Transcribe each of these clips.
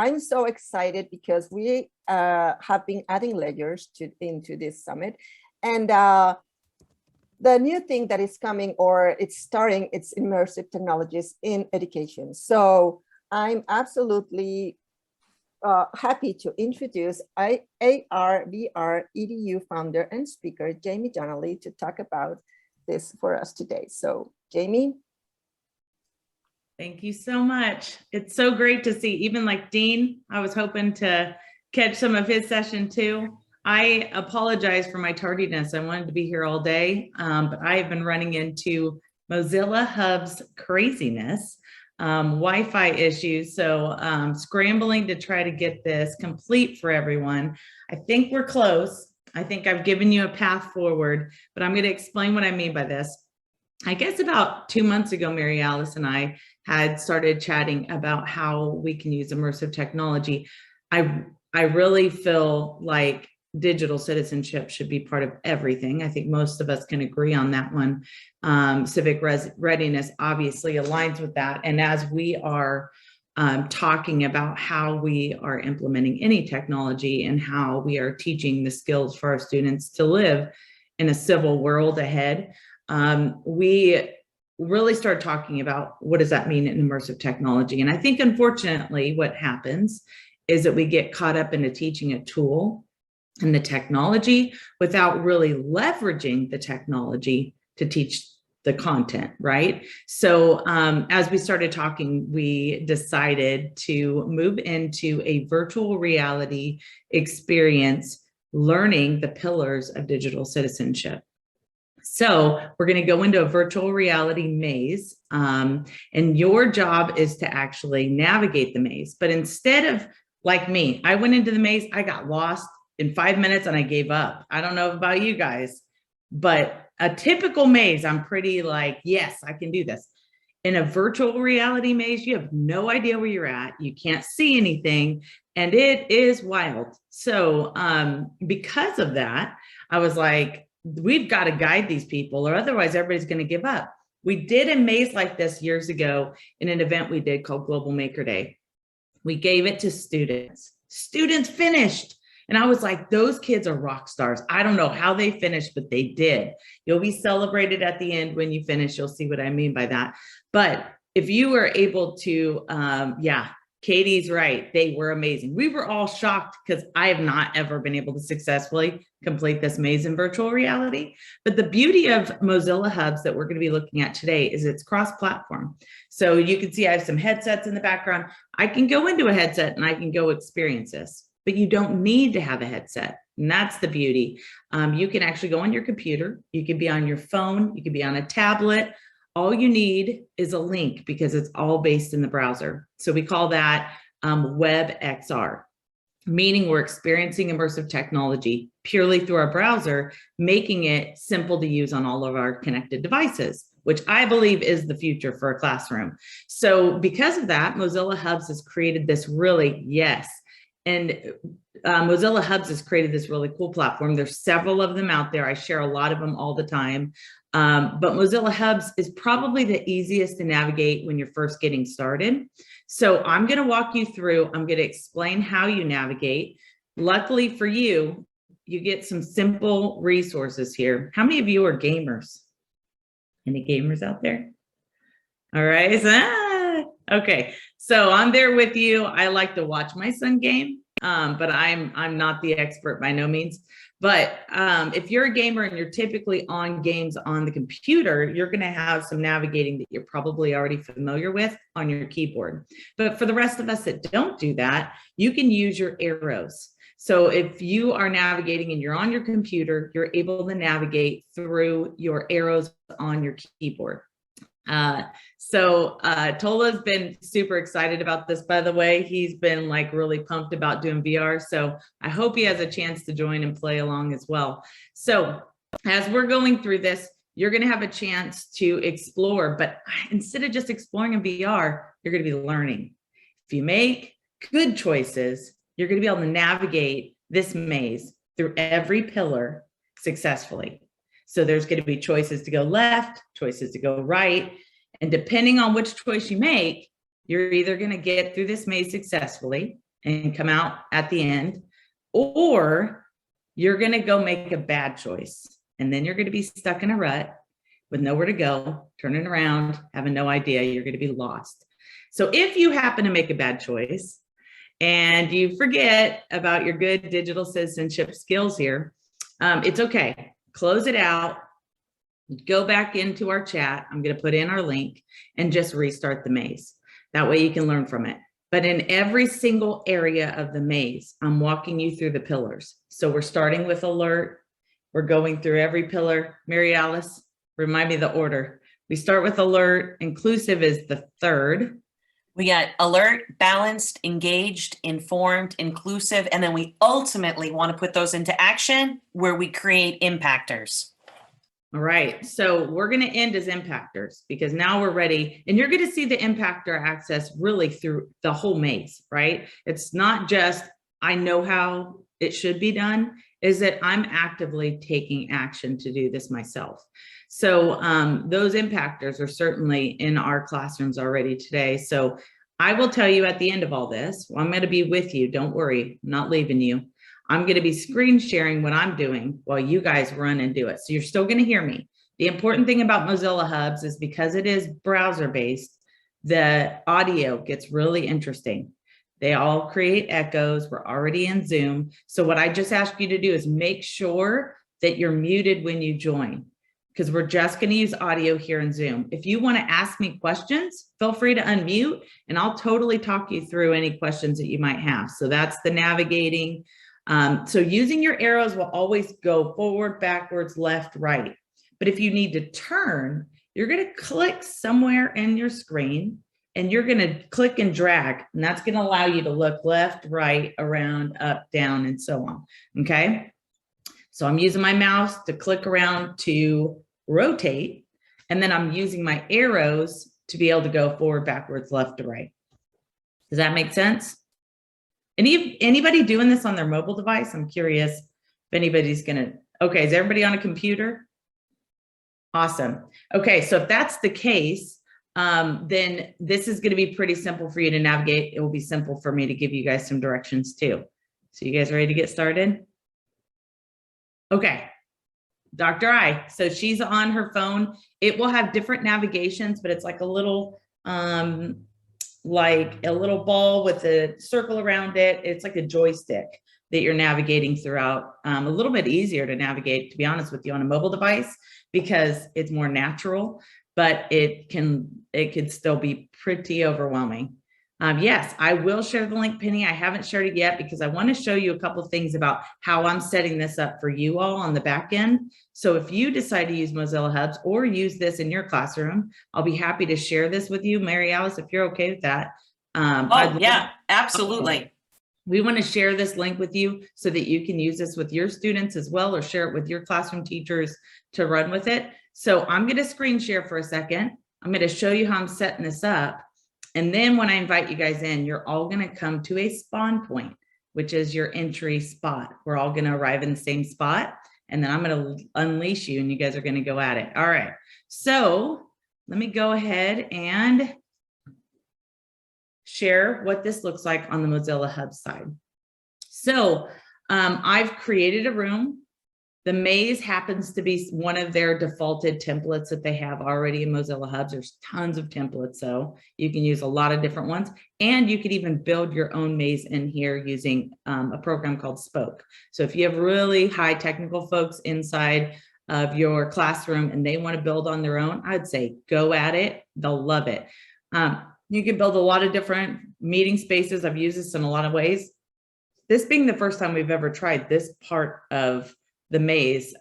I'm so excited because we have been adding layers into this summit. And the new thing that is coming, or it's starting, it's immersive technologies in education. So I'm absolutely happy to introduce AR VR EDU founder and speaker, Jaime Donally, to talk about this for us today. So Jaime. Thank you so much. It's so great to see, even like Dean, I was hoping to catch some of his session too. I apologize for my tardiness. I wanted to be here all day, but I have been running into Mozilla Hub's craziness, Wi-Fi issues. So scrambling to try to get this complete for everyone. I think we're close. I think I've given you a path forward, but I'm going to explain what I mean by this. I guess about 2 months ago, Mary Alice and I had started chatting about how we can use immersive technology. I really feel like digital citizenship should be part of everything. I think most of us can agree on that one. Civic readiness obviously aligns with that. And as we are talking about how we are implementing any technology and how we are teaching the skills for our students to live in a civil world ahead, we really start talking about what does that mean in immersive technology. And I think unfortunately what happens is that we get caught up into teaching a tool and the technology without really leveraging the technology to teach the content, right? So as we started talking, we decided to move into a virtual reality experience, learning the pillars of digital citizenship. So we're going to go into a virtual reality maze, and your job is to actually navigate the maze. But instead of like me, I went into the maze, I got lost in 5 minutes and I gave up. I don't know about you guys, but a typical maze, I'm pretty like, yes, I can do this. In a virtual reality maze, you have no idea where you're at. You can't see anything, and it is wild. So because of that, I was like, we've got to guide these people or otherwise everybody's going to give up. We did a maze like this years ago in an event we did called Global Maker Day. We gave it to students. Students finished. And I was like, those kids are rock stars. I don't know how they finished, but they did. You'll be celebrated at the end when you finish. You'll see what I mean by that. But if you were able to, yeah, Katie's right. They were amazing. We were all shocked because I have not ever been able to successfully complete this maze in virtual reality. But the beauty of Mozilla Hubs that we're going to be looking at today is it's cross-platform. So you can see I have some headsets in the background. I can go into a headset and I can go experience this. But you don't need to have a headset. And that's the beauty. You can actually go on your computer. You can be on your phone. You can be on a tablet. All you need is a link because it's all based in the browser. So we call that WebXR, meaning we're experiencing immersive technology purely through our browser, making it simple to use on all of our connected devices, which I believe is the future for a classroom. So because of that, Mozilla Hubs has created this really, and Mozilla Hubs has created this really cool platform. There's several of them out there. I share a lot of them all the time. But Mozilla Hubs is probably the easiest to navigate when you're first getting started. So I'm going to walk you through. I'm going to explain how you navigate. Luckily for you, you get some simple resources here. How many of you are gamers? Any gamers out there? All right. Okay. So I'm there with you. I like to watch my son game, but I'm not the expert by no means. But if you're a gamer and you're typically on games on the computer, you're going to have some navigating that you're probably already familiar with on your keyboard. But for the rest of us that don't do that, you can use your arrows. So if you are navigating and you're on your computer, you're able to navigate through your arrows on your keyboard. Tola's been super excited about this, by the way. He's been like really pumped about doing VR. So I hope he has a chance to join and play along as well. So as we're going through this, you're going to have a chance to explore, but instead of just exploring in VR, you're going to be learning. If you make good choices, you're going to be able to navigate this maze through every pillar successfully. So there's going to be choices to go left, choices to go right. And depending on which choice you make, you're either going to get through this maze successfully and come out at the end, or you're going to go make a bad choice. And then you're going to be stuck in a rut with nowhere to go, turning around, having no idea, you're going to be lost. So if you happen to make a bad choice and you forget about your good digital citizenship skills here, it's okay. Close it out, go back into our chat. I'm going to put in our link and just restart the maze. That way you can learn from it. But in every single area of the maze, I'm walking you through the pillars. So we're starting with alert. We're going through every pillar. Mary Alice, remind me the order. We start with alert. Inclusive is the third. We got alert, balanced, engaged, informed, inclusive, and then we ultimately want to put those into action where we create impactors. All right, so we're going to end as impactors because now we're ready, and you're going to see the impactor access really through the whole maze, right? It's not just, I know how it should be done, is that I'm actively taking action to do this myself. So those impactors are certainly in our classrooms already today. So I will tell you at the end of all this, well, I'm going to be with you. Don't worry, I'm not leaving you. I'm going to be screen sharing what I'm doing while you guys run and do it. So you're still going to hear me. The important thing about Mozilla Hubs is because it is browser based, the audio gets really interesting. They all create echoes. We're already in Zoom. So what I just ask you to do is make sure that you're muted when you join, because we're just going to use audio here in Zoom. If you want to ask me questions, feel free to unmute and I'll totally talk you through any questions that you might have. So that's the navigating. So using your arrows will always go forward, backwards, left, right. But if you need to turn, you're going to click somewhere in your screen and you're going to click and drag, and that's going to allow you to look left, right, around, up, down, and so on. Okay. So I'm using my mouse to click around to rotate, and then I'm using my arrows to be able to go forward, backwards, left to right. Does that make sense? Anybody doing this on their mobile device? I'm curious if anybody's gonna, okay, is everybody on a computer? Awesome. Okay, so if that's the case, then this is gonna be pretty simple for you to navigate. It will be simple for me to give you guys some directions too. So you guys ready to get started? Okay. Dr. I, so she's on her phone. It will have different navigations, but it's like a little ball with a circle around it. It's like a joystick that you're navigating throughout. A little bit easier to navigate, to be honest with you, on a mobile device because it's more natural, but it could still be pretty overwhelming. Yes, I will share the link, Penny. I haven't shared it yet because I want to show you a couple of things about how I'm setting this up for you all on the back end. So if you decide to use Mozilla Hubs or use this in your classroom, I'll be happy to share this with you. Mary Alice, if you're okay with that. Yeah, absolutely. We want to share this link with you so that you can use this with your students as well, or share it with your classroom teachers to run with it. So I'm going to screen share for a second. I'm going to show you how I'm setting this up. And then when I invite you guys in, you're all going to come to a spawn point, which is your entry spot. We're all going to arrive in the same spot. And then I'm going to unleash you and you guys are going to go at it. All right. So let me go ahead and share what this looks like on the Mozilla Hub side. So I've created a room. The maze happens to be one of their defaulted templates that they have already in Mozilla Hubs. There's tons of templates, so you can use a lot of different ones. And you could even build your own maze in here using a program called Spoke. So if you have really high technical folks inside of your classroom and they want to build on their own, I'd say go at it. They'll love it. You can build a lot of different meeting spaces. I've used this in a lot of ways. This being the first time we've ever tried this part of the maze,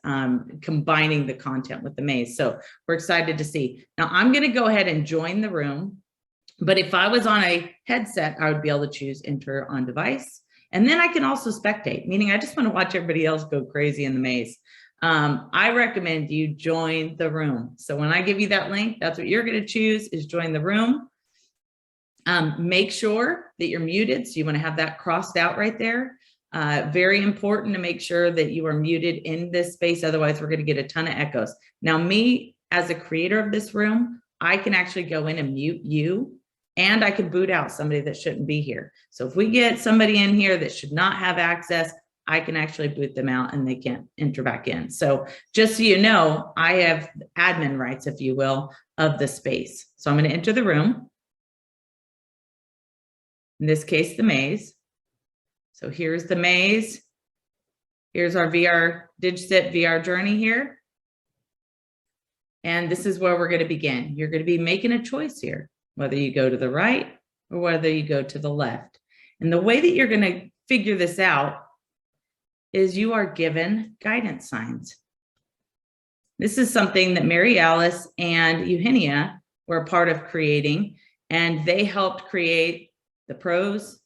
combining the content with the maze. So we're excited to see. Now I'm going to go ahead and join the room, but if I was on a headset, I would be able to choose enter on device. And then I can also spectate, meaning I just want to watch everybody else go crazy in the maze. I recommend you join the room. So when I give you that link, that's what you're going to choose, is join the room. Make sure that you're muted. So you want to have that crossed out right there. Very important to make sure that you are muted in this space. Otherwise, we're going to get a ton of echoes. Now, me as a creator of this room, I can actually go in and mute you and I could boot out somebody that shouldn't be here. So if we get somebody in here that should not have access, I can actually boot them out and they can't enter back in. So just so you know, I have admin rights, if you will, of the space. So I'm going to enter the room. In this case, the maze. So here's the maze. Here's our DIGCIT VR journey here. And this is where we're going to begin. You're going to be making a choice here, whether you go to the right or whether you go to the left. And the way that you're going to figure this out is you are given guidance signs. This is something that Mary Alice and Eugenia were a part of creating, and they helped create the pros,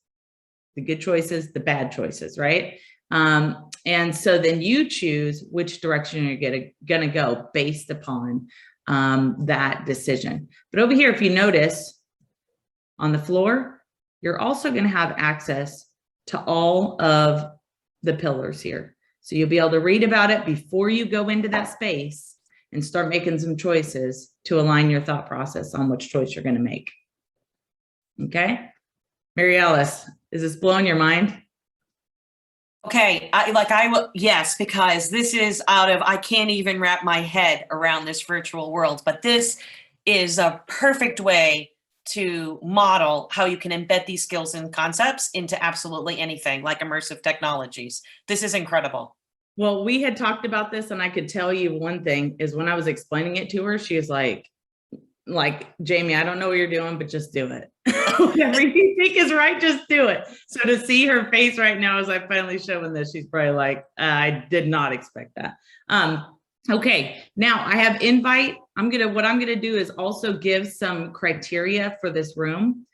the good choices, the bad choices, right? And so then you choose which direction you're gonna go based upon that decision. But over here, if you notice on the floor, you're also gonna have access to all of the pillars here. So you'll be able to read about it before you go into that space and start making some choices to align your thought process on which choice you're gonna make. Okay? Mary Alice, is this blowing your mind? Okay, yes, because this is I can't even wrap my head around this virtual world, but this is a perfect way to model how you can embed these skills and concepts into absolutely anything like immersive technologies. This is incredible. Well, we had talked about this, and I could tell you one thing is when I was explaining it to her, she was like, Jaime, I don't know what you're doing, but just do it. Whatever you think is right, just do it. So to see her face right now as I finally showing this, she's probably like, I did not expect that. Okay, now I have invite. What I'm gonna do is also give some criteria for this room.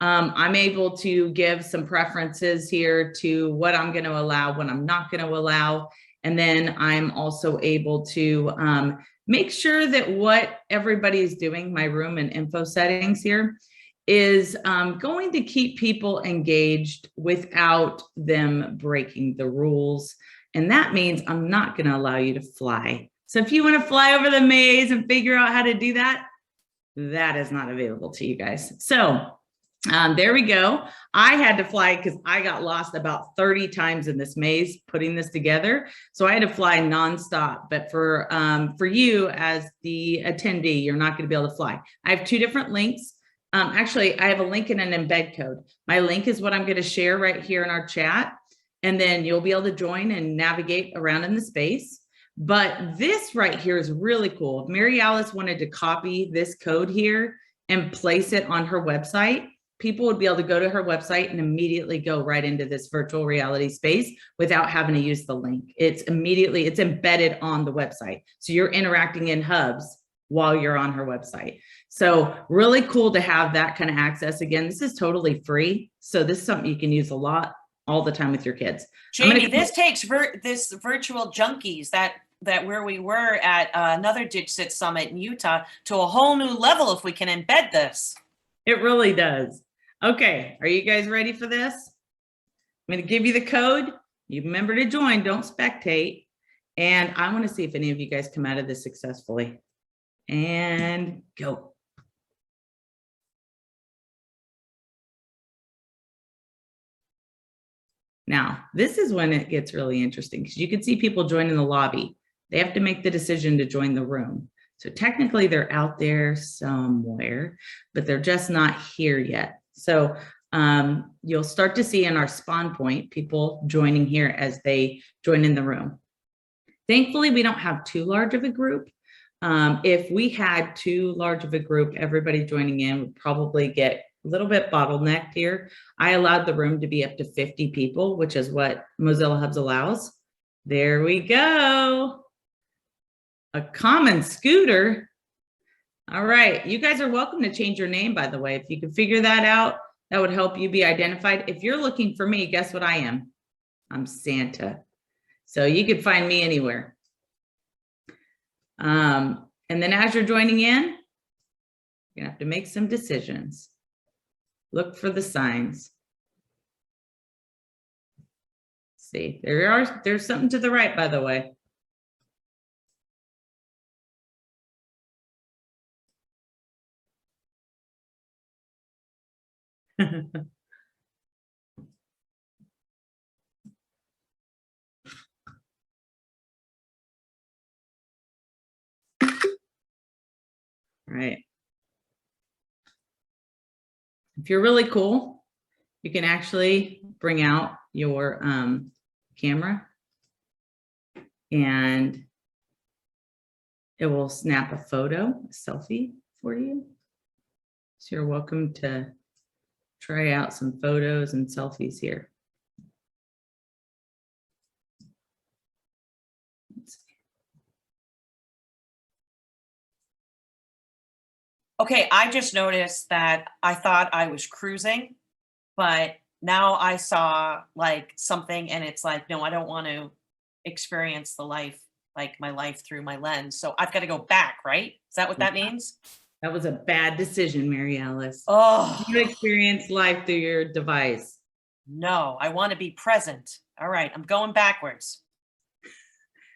I'm able to give some preferences here to what I'm gonna allow, what I'm not gonna allow. And then I'm also able to make sure that what everybody's doing, my room and info settings here, is going to keep people engaged without them breaking the rules. And that means I'm not going to allow you to fly. So if you want to fly over the maze and figure out how to do that, that is not available to you guys. So there we go. I had to fly because I got lost about 30 times in this maze putting this together. So I had to fly nonstop. But for you as the attendee, you're not going to be able to fly. I have two different links. Actually, I have a link and an embed code. My link is what I'm going to share right here in our chat. And then you'll be able to join and navigate around in the space. But this right here is really cool. If Mary Alice wanted to copy this code here and place it on her website, people would be able to go to her website and immediately go right into this virtual reality space without having to use the link. It's embedded on the website. So you're interacting in hubs while you're on her website. So really cool to have that kind of access. Again, this is totally free. So this is something you can use a lot, all the time with your kids. Jaime, this takes this virtual junkies that where we were at another DIGCIT summit in Utah to a whole new level if we can embed this. It really does. Okay, are you guys ready for this? I'm going to give you the code. You remember to join, don't spectate. And I want to see if any of you guys come out of this successfully. And go. Now, this is when it gets really interesting because you can see people join in the lobby. They have to make the decision to join the room. So technically they're out there somewhere, but they're just not here yet. So you'll start to see in our spawn point, people joining here as they join in the room. Thankfully, we don't have too large of a group. If we had too large of a group, everybody joining in would probably get a little bit bottlenecked here. I allowed the room to be up to 50 people, which is what Mozilla Hubs allows. There we go. A common scooter. All right, you guys are welcome to change your name, by the way. If you can figure that out, that would help you be identified. If you're looking for me, guess what I am? I'm Santa. So you could find me anywhere. And then as you're joining in, you're gonna have to make some decisions. Look for the signs. See, there's something to the right, by the way. Right. If you're really cool, you can actually bring out your camera and it will snap a photo, a selfie for you. So you're welcome to try out some photos and selfies here. Okay, I just noticed that I thought I was cruising, but now I saw like something and it's like, no, I don't want to experience the life, like my life through my lens. So I've got to go back, right? Is that what that means? That was a bad decision, Mary Alice. Oh, You experience life through your device. no, I want to be present. All right, I'm going backwards.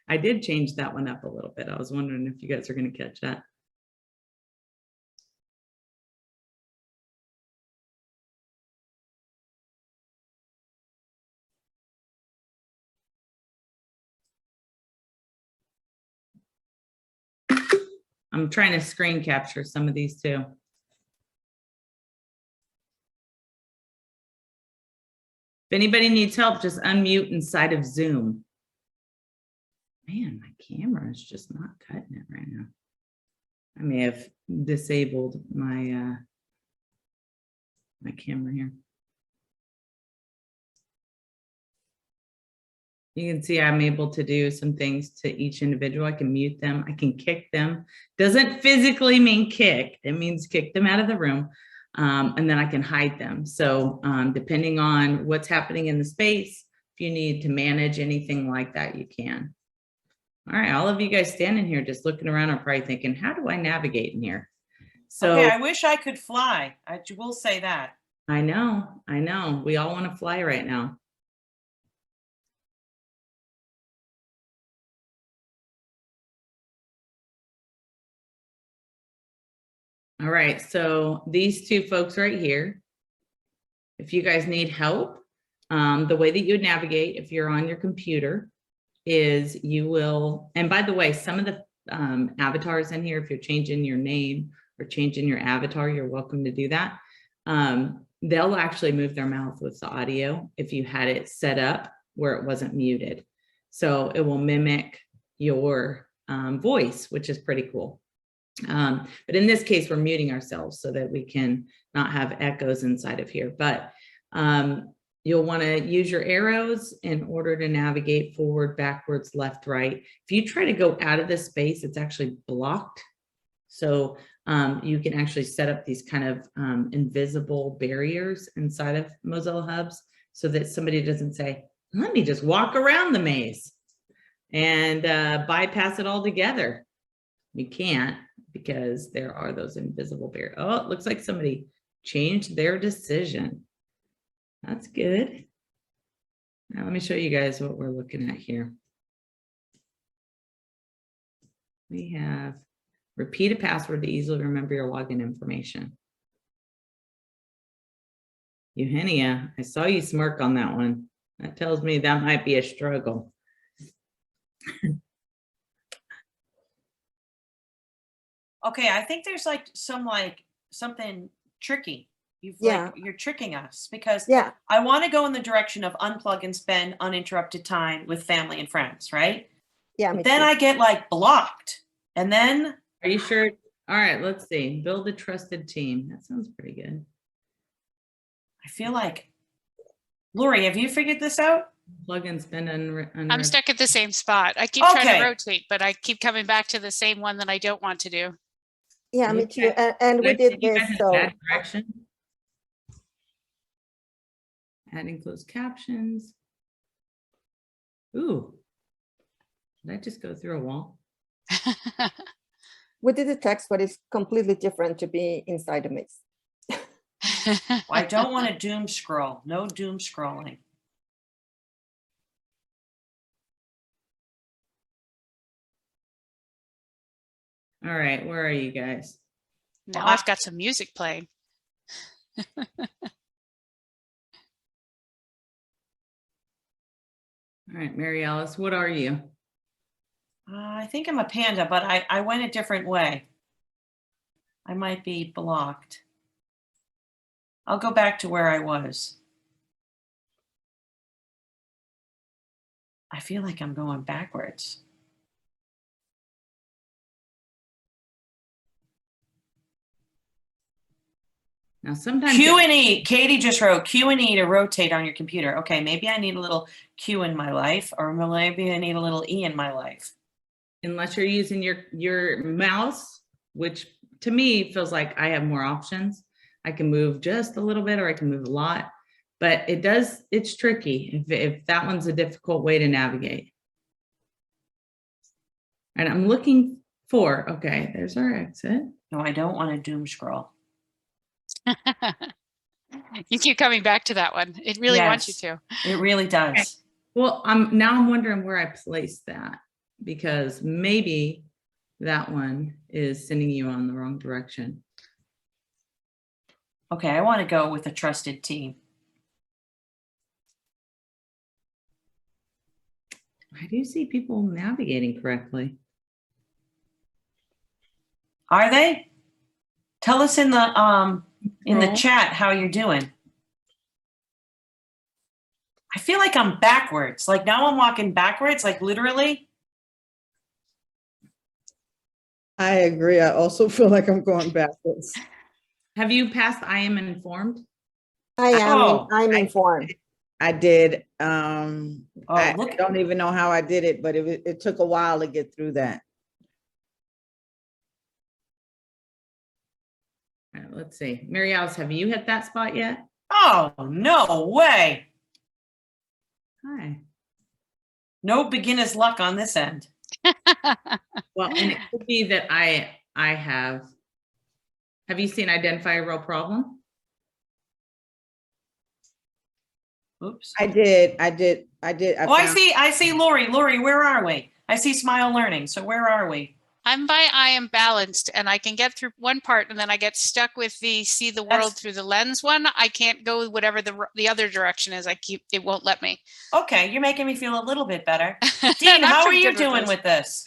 I did change that one up a little bit. I was wondering if you guys are going to catch that. I'm trying to screen capture some of these too. If anybody needs help, just unmute inside of Zoom. Man, my camera is just not cutting it right now. I may have disabled my my camera here. You can see I'm able to do some things to each individual. I can mute them. I can kick them. Doesn't physically mean kick. It means kick them out of the room. And then I can hide them. So depending on what's happening in the space, if you need to manage anything like that, you can. All right, all of you guys standing here just looking around are probably thinking, how do I navigate in here? So okay, I wish I could fly. I will say that. I know. We all want to fly right now. All right, so these two folks right here, if you guys need help, the way that you would navigate if you're on your computer is you will, and by the way, some of the avatars in here, if you're changing your name or changing your avatar, you're welcome to do that. They'll actually move their mouth with the audio if you had it set up where it wasn't muted. So it will mimic your voice, which is pretty cool. But in this case, we're muting ourselves so that we can not have echoes inside of here. But you'll want to use your arrows in order to navigate forward, backwards, left, right. If you try to go out of this space, it's actually blocked. So you can actually set up these kind of invisible barriers inside of Mozilla Hubs so that somebody doesn't say, let me just walk around the maze and bypass it altogether. You can't, because there are those invisible barriers. Oh, it looks like somebody changed their decision. That's good. Now let me show you guys what we're looking at here. We have repeat a password to easily remember your login information. Eugenia, I saw you smirk on that one. That tells me that might be a struggle. Okay, I think there's like something tricky. You're tricking us because I want to go in the direction of unplug and spend uninterrupted time with family and friends, right? Yeah. But then I get like blocked. And then are you sure? All right, let's see. Build a trusted team. That sounds pretty good. I feel like, Lori, have you figured this out? Plug and spend I'm stuck at the same spot. I keep trying to rotate, but I keep coming back to the same one that I don't want to do. Yeah, me too. And we did this. So bad direction. Adding closed captions. Ooh, did I just go through a wall? we did the text, but it's completely different to be inside the maze. Well, I don't want to doom scroll. No doom scrolling. All right, where are you guys? Now I've got some music playing. All right, Mary Alice, what are you? I think I'm a panda, but I went a different way. I might be blocked. I'll go back to where I was. I feel like I'm going backwards. Now, sometimes Q and E. Katie just wrote Q and E to rotate on your computer. Okay, maybe I need a little Q in my life, or maybe I need a little E in my life. unless you're using your mouse, which to me feels like I have more options. I can move just a little bit, or I can move a lot, but it's tricky if that one's a difficult way to navigate. And I'm looking for, okay, there's our exit. No, I don't want to doom scroll. You keep coming back to that one. It really wants you to. It really does. Okay. Well, I'm wondering where I place that, because maybe that one is sending you on the wrong direction. Okay, I want to go with a trusted team. I do see people navigating correctly. Are they? Tell us in the chat how you're doing. I feel like I'm backwards. Like now I'm walking backwards, like literally. I agree. I also feel like I'm going backwards. Have you passed I am informed? I'm informed. I did. Oh, I look. don't even know how I did it, but it took a while to get through that. All right, let's see. Mary Alice, have you hit that spot yet? Oh, no way. Hi. No beginner's luck on this end. Well, and it could be that I have you seen identify a real problem? Oops. I did. Oh, I see Lori. Lori, where are we? I see Smile Learning. So where are we? I'm by I am balanced, and I can get through one part, and then I get stuck with the see the world through the lens one. I can't go whatever the other direction is. It won't let me. Okay, you're making me feel a little bit better. Dean, how are you doing with this?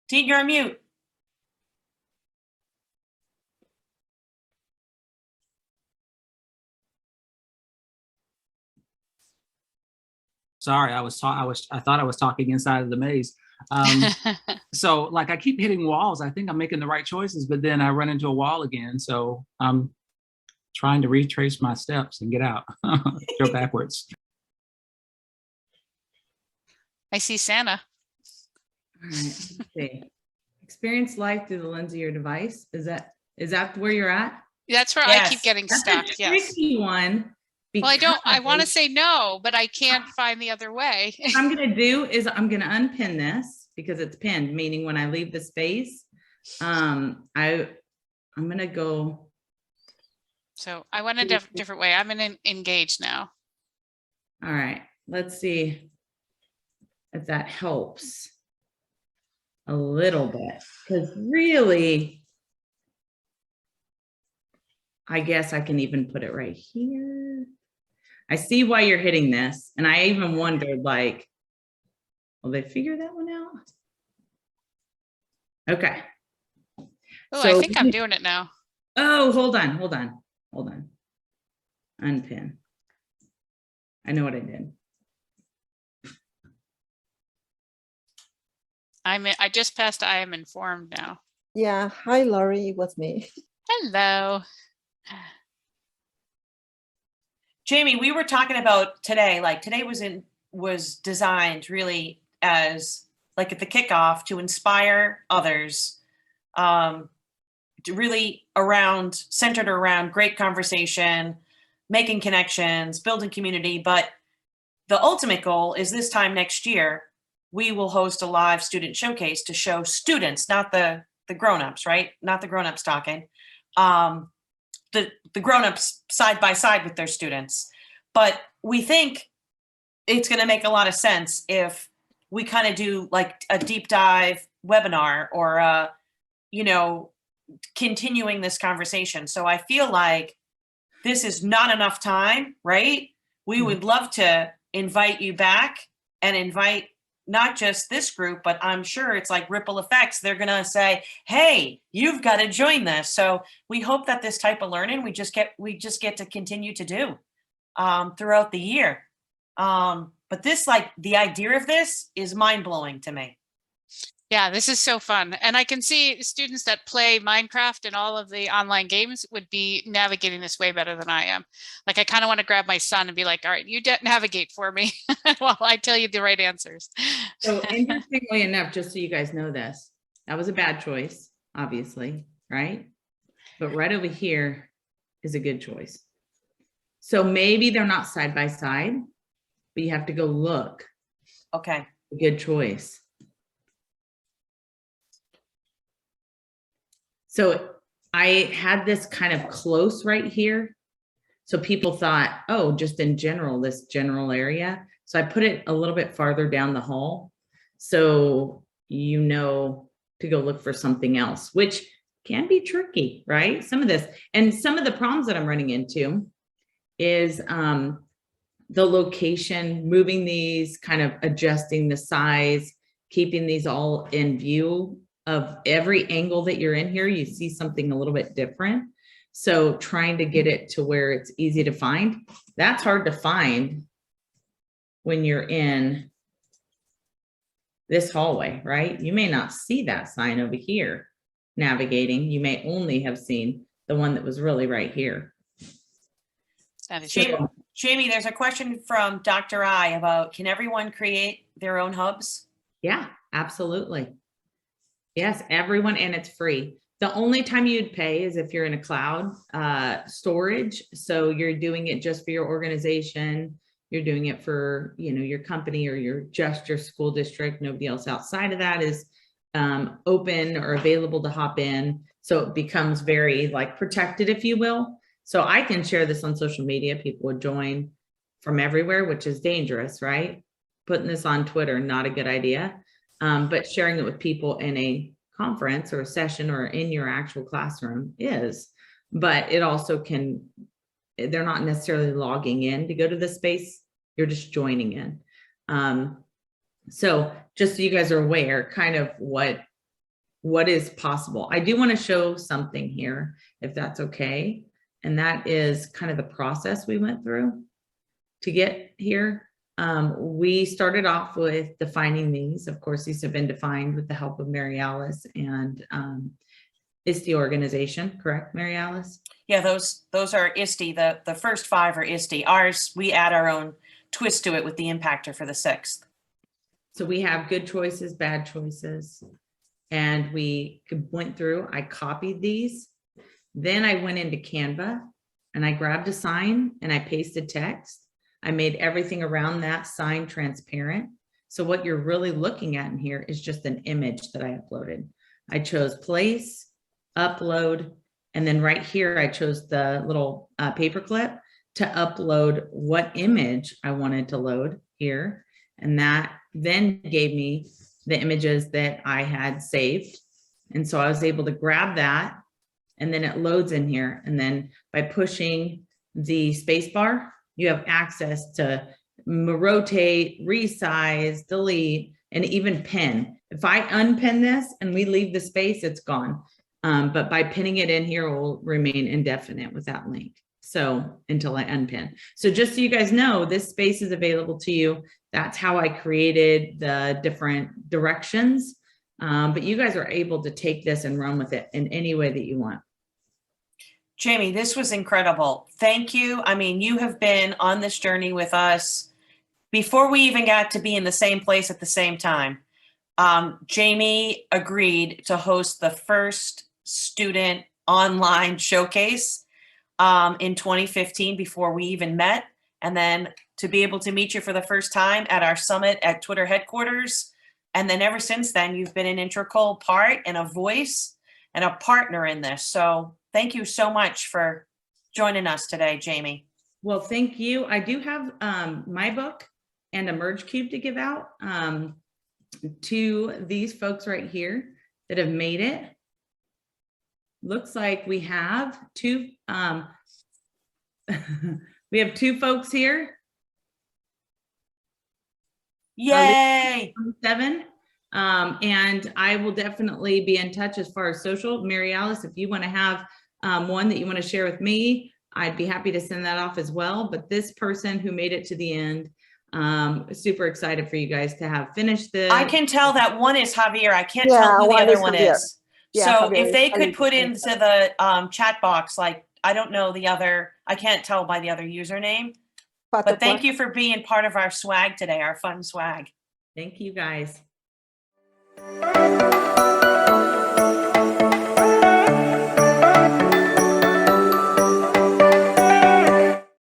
Dean, you're on mute. Sorry, I thought I was talking inside of the maze. So like I keep hitting walls. I think I'm making the right choices, but then I run into a wall again. So I'm trying to retrace my steps and get out, go backwards. I see Santa. All right, let's see. Experience life through the lens of your device. Is that where you're at? That's where Yes. I keep getting That's stuck. a Yes. tricky one. Well, I want to because say no, but I can't find the other way. what I'm going to do is I'm going to unpin this because it's pinned, meaning when I leave the space, I'm going to go. So I went a different way. I'm in engage now. All right, let's see if that helps a little bit, because really, I guess I can even put it right here. I see why you're hitting this. And I even wondered, like, will they figure that one out? Okay. Oh, So I think I'm doing it now. Oh, hold on. Unpin. I know what I did. I just passed I am informed now. Yeah. Hi, Laurie. It was me. Hello. Jamie, we were talking about today, like today was designed really as like at the kickoff to inspire others, to really centered around great conversation, making connections, building community. But the ultimate goal is this time next year, we will host a live student showcase to show students, not the grown-ups, right? Not the grown-ups talking. The grown-ups side by side with their students. But we think it's going to make a lot of sense if we kind of do like a deep dive webinar or, continuing this conversation. So I feel like this is not enough time, right? we would love to invite you back and invite not just this group, but I'm sure it's like ripple effects. They're going to say, hey, you've got to join this. So we hope that this type of learning we just get to continue to do throughout the year. But this, like, the idea of this is mind blowing to me. Yeah, this is so fun. And I can see students that play Minecraft and all of the online games would be navigating this way better than I am. Like, I kind of want to grab my son and be like, all right, you navigate for me while I tell you the right answers. So interestingly enough, just so you guys know this, that was a bad choice, obviously, right? But right over here is a good choice. So maybe they're not side by side, but you have to go look. Okay. A good choice. So I had this kind of close right here. So people thought, oh, just in general, this general area. So I put it a little bit farther down the hall. So you know to go look for something else, which can be tricky, right? Some of this, and some of the problems that I'm running into is the location, moving these, kind of adjusting the size, keeping these all in view of every angle that you're in here. You see something a little bit different. So trying to get it to where it's easy to find, that's hard to find when you're in this hallway, right? You may not see that sign over here navigating. You may only have seen the one that was really right here. That is Jamie, true. Jamie, there's a question from Dr. I about, can everyone create their own hubs? Yeah, absolutely. Yes, everyone, and it's free. The only time you'd pay is if you're in a cloud storage. So you're doing it just for your organization. You're doing it for, you know, your company or just your school district. Nobody else outside of that is open or available to hop in. So it becomes very like protected, if you will. So I can share this on social media. People would join from everywhere, which is dangerous, right? Putting this on Twitter, not a good idea. But sharing it with people in a conference or a session or in your actual classroom is, but it also can, they're not necessarily logging in to go to the space, you're just joining in. So just so you guys are aware kind of what is possible. I do want to show something here, if that's okay. And that is kind of the process we went through to get here. We started off with defining these. Of course, these have been defined with the help of Mary Alice, and it's the organization, correct, Mary Alice? Yeah, those are ISTE. The first 5 are ISTE. Ours, we add our own twist to it with the impactor for the 6th. So we have good choices, bad choices, and we went through, I copied these. Then I went into Canva and I grabbed a sign and I pasted text. I made everything around that sign transparent. So what you're really looking at in here is just an image that I uploaded. I chose place, upload, and then right here, I chose the little paperclip to upload what image I wanted to load here. And that then gave me the images that I had saved. And so I was able to grab that, and then it loads in here. And then by pushing the space bar, you have access to rotate, resize, delete, and even pin. If I unpin this and we leave the space, it's gone. But by pinning it in here, it will remain indefinite with that link. So until I unpin. So just so you guys know, this space is available to you. That's how I created the different directions. But you guys are able to take this and run with it in any way that you want. Jamie, this was incredible. Thank you. I mean, you have been on this journey with us before we even got to be in the same place at the same time. Jamie agreed to host the first student online showcase in 2015 before we even met. And then to be able to meet you for the first time at our summit at Twitter headquarters. And then ever since then, you've been an integral part and a voice and a partner in this. So thank you so much for joining us today, Jamie. Well, thank you. I do have my book and a merge cube to give out to these folks right here that have made it. Looks like we have two we have 2 folks here Yay. 27. And I will definitely be in touch as far as social. Mary Alice, if you want to have one that you want to share with me, I'd be happy to send that off as well. But this person who made it to the end, super excited for you guys to have finished the. I can tell that one is Javier. I can't Yeah, tell who the one other is one Javier. is. Yeah, So Javier if is they Javier. could put into the chat box, like, I don't know the other, I can't tell by the other username, but thank you for being part of our swag today, our fun swag. Thank you guys.